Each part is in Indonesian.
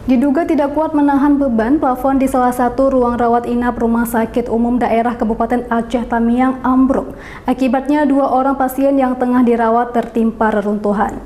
Diduga tidak kuat menahan beban, plafon di salah satu ruang rawat inap Rumah Sakit Umum Daerah Kabupaten Aceh Tamiang ambruk. Akibatnya 2 orang pasien yang tengah dirawat tertimpa reruntuhan.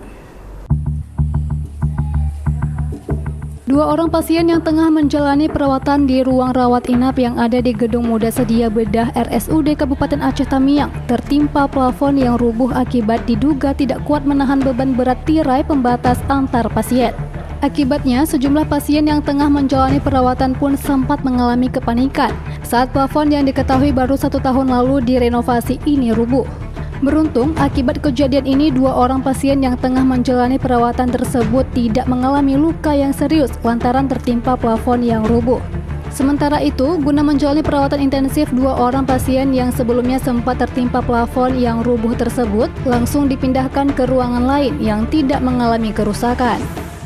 2 orang pasien yang tengah menjalani perawatan di ruang rawat inap yang ada di Gedung Muda Sedia Bedah RSUD Kabupaten Aceh Tamiang tertimpa plafon yang rubuh akibat diduga tidak kuat menahan beban berat tirai pembatas antar pasien. Akibatnya, sejumlah pasien yang tengah menjalani perawatan pun sempat mengalami kepanikan saat plafon yang diketahui baru 1 tahun lalu direnovasi ini rubuh. Beruntung, akibat kejadian ini 2 orang pasien yang tengah menjalani perawatan tersebut tidak mengalami luka yang serius lantaran tertimpa plafon yang rubuh. Sementara itu, guna menjalani perawatan intensif 2 orang pasien yang sebelumnya sempat tertimpa plafon yang rubuh tersebut langsung dipindahkan ke ruangan lain yang tidak mengalami kerusakan.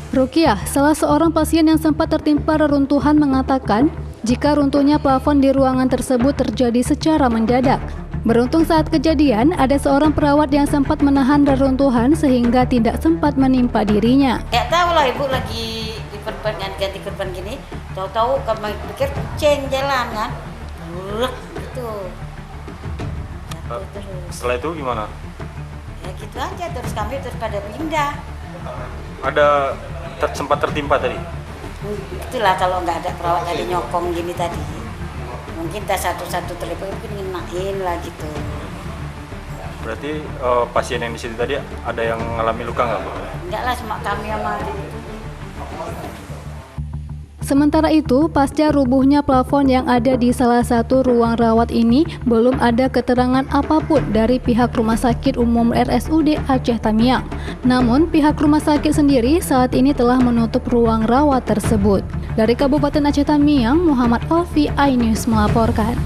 Rukiah, salah seorang pasien yang sempat tertimpa reruntuhan mengatakan jika runtuhnya plafon di ruangan tersebut terjadi secara mendadak. Beruntung saat kejadian, ada seorang perawat yang sempat menahan reruntuhan sehingga tidak sempat menimpa dirinya. Gak tahu lah, ibu lagi di perban ganti perban gini, tahu-tahu kami pikir ceng jalan kan, gitu. Setelah itu gimana? Ya gitu aja, terus kami pada pindah. Ada sempat tertimpa tadi? Itulah kalau nggak ada perawat tadi nyokong gini tadi. Mungkin tak satu-satu telepon mungkin ngenain lah gitu. Berarti pasien yang di situ tadi ada yang mengalami luka nggak, Bu? Enggak lah, cuma kami sama gitu. Sementara itu, pasca rubuhnya plafon yang ada di salah satu ruang rawat ini, belum ada keterangan apapun dari pihak Rumah Sakit Umum RSUD Aceh Tamiang. Namun, pihak rumah sakit sendiri saat ini telah menutup ruang rawat tersebut. Dari Kabupaten Aceh Tamiang, Muhammad Alfi, iNews melaporkan.